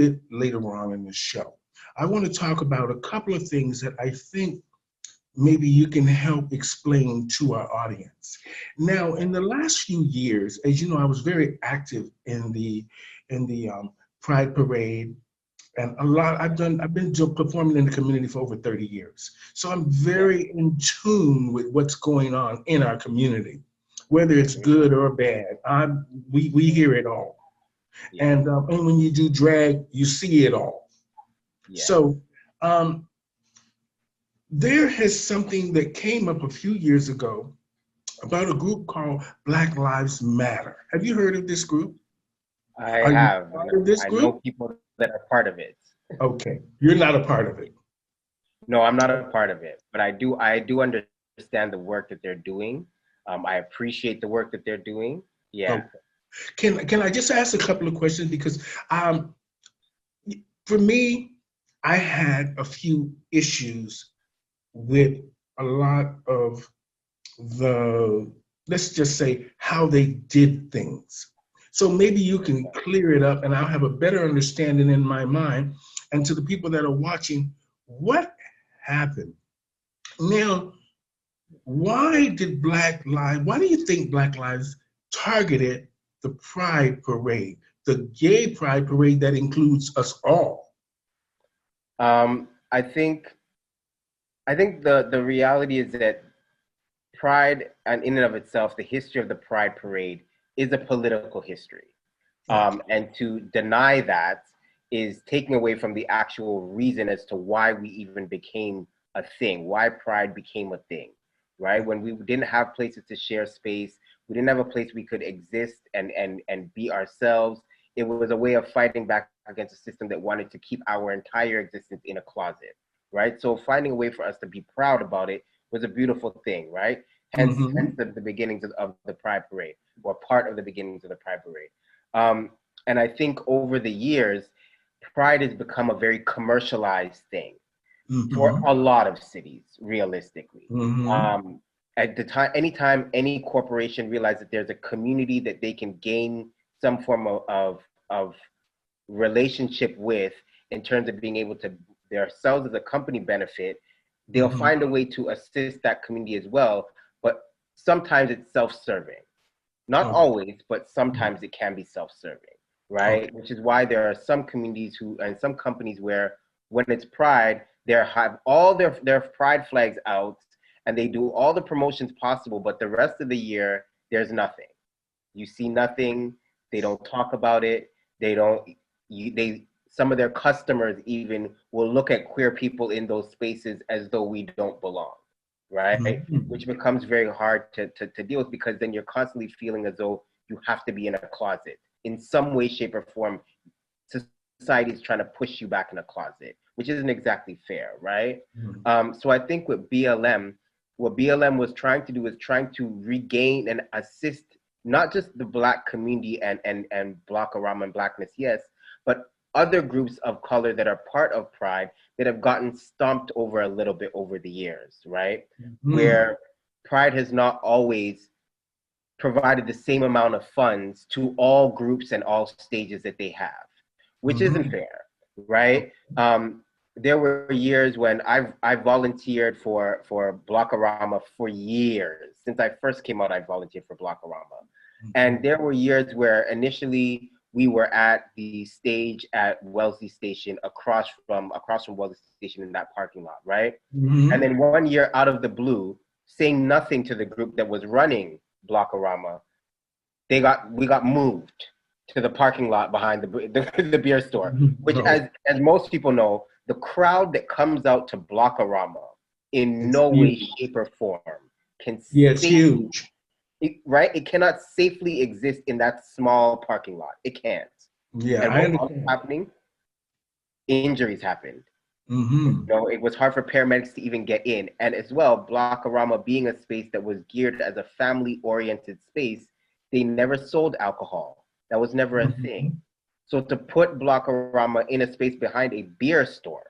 bit later on in the show. I want to talk about a couple of things that I think maybe you can help explain to our audience. Now, in the last few years, as you know, I was very active in the Pride Parade, and I've been performing in the community for over 30 years. So I'm Yeah. very in tune with what's going on in our community, whether it's Mhm. good or bad. We hear it all. Yeah. And when you do drag, you see it all. Yeah. So um, there has something that came up a few years ago about a group called Black Lives Matter. Have you heard of this group? I Are you have. part of this I know group? people that are part of it. Okay, you're not a part of it. No, I'm not a part of it, but I do understand the work that they're doing. I appreciate the work that they're doing. Yeah. Okay. Can I just ask a couple of questions because um, for me, I had a few issues with a lot of the, let's just say, how they did things. So maybe you can clear it up and I'll have a better understanding in my mind. And to the people that are watching, what happened? Now, why do you think Black Lives targeted the Pride Parade, the gay Pride Parade that includes us all? I think the reality is that Pride, and in and of itself, the history of the Pride Parade is a political history. Okay. And to deny that is taking away from the actual reason as to why we even became a thing, why Pride became a thing, right? When we didn't have places to share space, we didn't have a place we could exist and be ourselves. It was a way of fighting back against a system that wanted to keep our entire existence in a closet, right? So finding a way for us to be proud about it was a beautiful thing, right? Hence Mm-hmm. the beginnings of the Pride Parade, or part of the beginnings of the Pride Parade. Um, and I think over the years, Pride has become a very commercialized thing for Mm-hmm. a lot of cities, realistically. Mm-hmm. Um, at the time, anytime any corporation realizes that there's a community that they can gain some form of relationship with in terms of being able to themselves as a company benefit, they'll Mm-hmm. find a way to assist that community as well. But sometimes it's self-serving. Not Okay. always, but sometimes it can be self-serving, right? Okay. Which is why there are some communities who and some companies where when it's Pride, they have all their Pride flags out and they do all the promotions possible, but the rest of the year there's nothing. You see nothing. They don't talk about it. They don't. They some of their customers even will look at queer people in those spaces as though we don't belong, right? Which Mm-hmm. becomes very hard to deal with because then you're constantly feeling as though you have to be in a closet in some way, shape, or form. Society is trying to push you back in a closet, which isn't exactly fair, right? Mm-hmm. So I think with BLM, what BLM was trying to do is trying to regain and assist not just the Black community and Blackarama and Blackness, yes, but other groups of color that are part of Pride that have gotten stomped over a little bit over the years, right? Mm-hmm. Where Pride has not always provided the same amount of funds to all groups and all stages that they have, which isn't Mm-hmm. fair, right? There were years when I volunteered for Blockarama for years. Since I first came out, I volunteered for Blockarama, and there were years where initially we were at the stage at Wellesley Station across from Wellesley Station in that parking lot, right? And Mm-hmm. then one year out of the blue, saying nothing to the group that was running Blockarama, we got moved to the parking lot behind the beer store, which Oh, as most people know, the crowd that comes out to Blockarama in it's no way, huge. shape, or form can Yeah, it's safely, huge. right? It cannot safely exist in that small parking lot. It can't. Yeah, And I what was understand. happening? Injuries happened. Mm-hmm. It was hard for paramedics to even get in. And as well, Blockarama being a space that was geared as a family-oriented space, they never sold alcohol. That was never a thing. Mm-hmm. So to put Blockarama in a space behind a beer store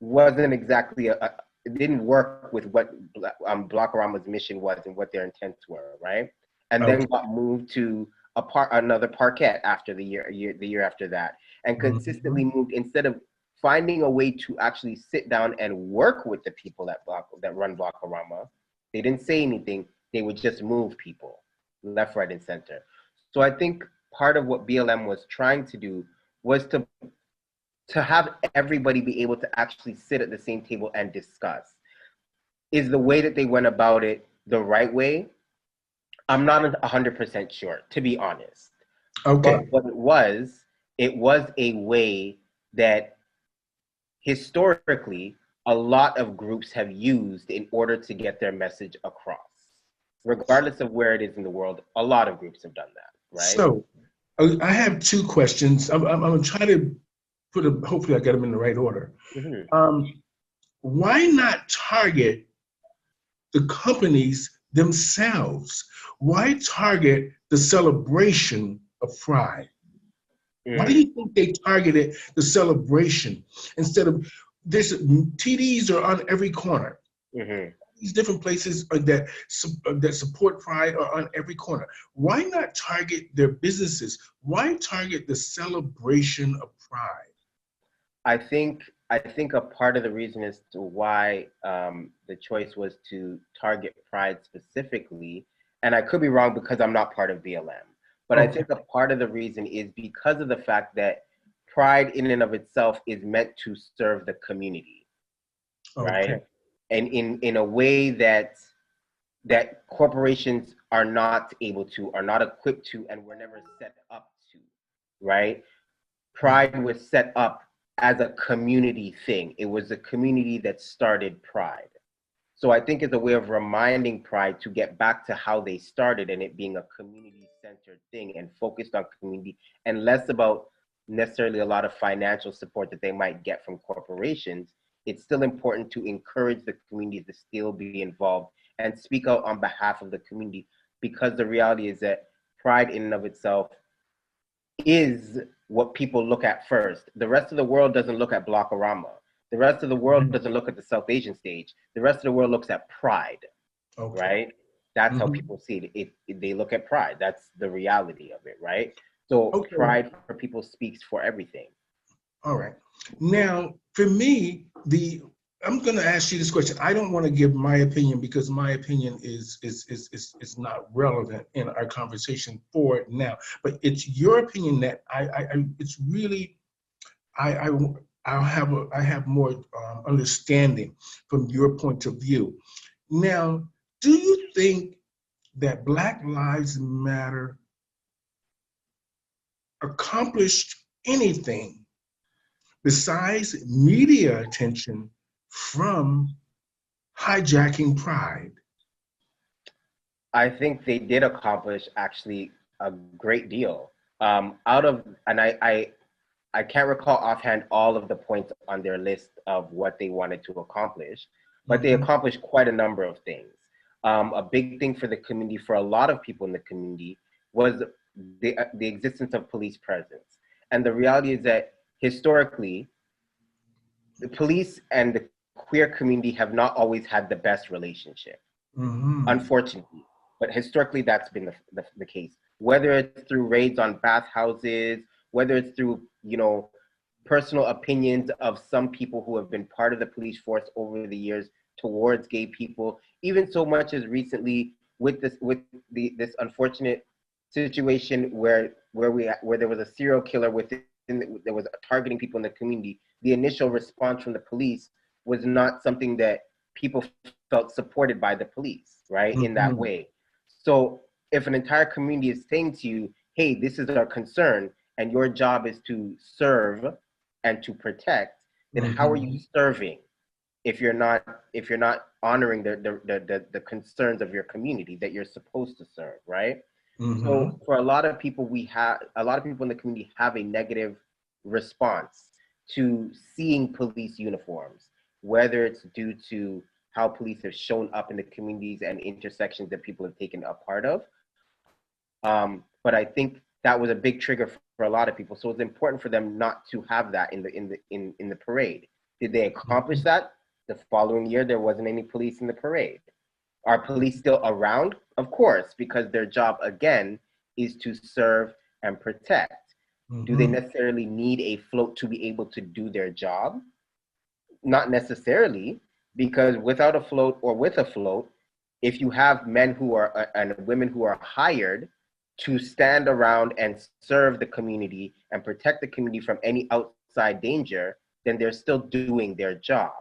wasn't exactly it didn't work with what Blockarama's mission was and what their intents were, right? And then Okay. got moved to another parquet after the year after that. and Mhm. consistently moved, instead of finding a way to actually sit down and work with the people that run Blockorama. They didn't say anything. They would just move people left, right, and center. So I think part of what BLM was trying to do was to have everybody be able to actually sit at the same table and discuss. Is the way that they went about it the right way? I'm not 100% sure, to be honest. But Okay. what it was a way that historically a lot of groups have used in order to get their message across. Regardless of where it is in the world, a lot of groups have done that, right? So I have two questions. I'm going to try to put them, hopefully I get them in the right order. Mm-hmm. Um, why not target the companies themselves? Why target the celebration of Pride? Why do Mm. you think they targeted the celebration instead of this? TDs are on every corner. Mm-hmm. These different places that support Pride are on every corner. Why not target their businesses? Why target the celebration of Pride? I think a part of the reason as to why the choice was to target Pride specifically, and I could be wrong because I'm not part of BLM, but I Okay. think a part of the reason is because of the fact that Pride in and of itself is meant to serve the community, Okay. right? And in a way that corporations are not able to, are not equipped to, and were never set up to, right? Pride was set up as a community thing. It was the community that started Pride. So I think it's a way of reminding Pride to get back to how they started, and it being a community centered thing and focused on community and less about necessarily a lot of financial support that they might get from corporations. It's still important to encourage the community to still be involved and speak out on behalf of the community, because the reality is that Pride in and of itself is what people look at first. The rest of the world doesn't look at Blockorama. The rest of the world Mhm. doesn't look at the South Asian stage. The rest of the world looks at Pride, Okay. right? That's how Mhm. people see it. They look at Pride. That's the reality of it, right? So Okay. Pride for people speaks for everything. All right. Now, for me, the I'm going to ask you this question. I don't want to give my opinion because my opinion is not relevant in our conversation for it now. But it's your opinion that it's really I I have more understanding from your point of view. Now, do you think that Black Lives Matter accomplished anything besides media attention from hijacking Pride? I think they did accomplish actually a great deal. Out of and I can't recall offhand all of the points on their list of what they wanted to accomplish, but they Mhm. accomplished quite a number of things. A big thing for the community, for a lot of people in the community, was the existence of police presence. And the reality is that historically, the police and the queer community have not always had the best relationship, Mhm. unfortunately. But historically, that's been the case. Whether it's through raids on bathhouses, whether it's through, personal opinions of some people who have been part of the police force over the years towards gay people, even so much as recently with this unfortunate situation where there was a serial killer that was targeting people in the community. The initial response from the police was not something that people felt supported by the police, right, in that Mhm. way. So if an entire community is saying to you, hey, this is our concern, and your job is to serve and to protect, then how are you Mhm. serving if you're not honoring the concerns of your community that you're supposed to serve, right? So Mhm. for a lot of people in the community have a negative response to seeing police uniforms, whether it's due to how police have shown up in the communities and intersections that people have taken a part of. But I think that was a big trigger for a lot of people. So it's important for them not to have that in the parade. Did they accomplish Mhm. that? The following year, there wasn't any police in the parade. Are police still around? Of course, because their job again is to serve and protect. Do they Mm-hmm. necessarily need a float to be able to do their job? Not necessarily, because without a float or with a float, if you have men who are and women who are hired to stand around and serve the community and protect the community from any outside danger, then they're still doing their job.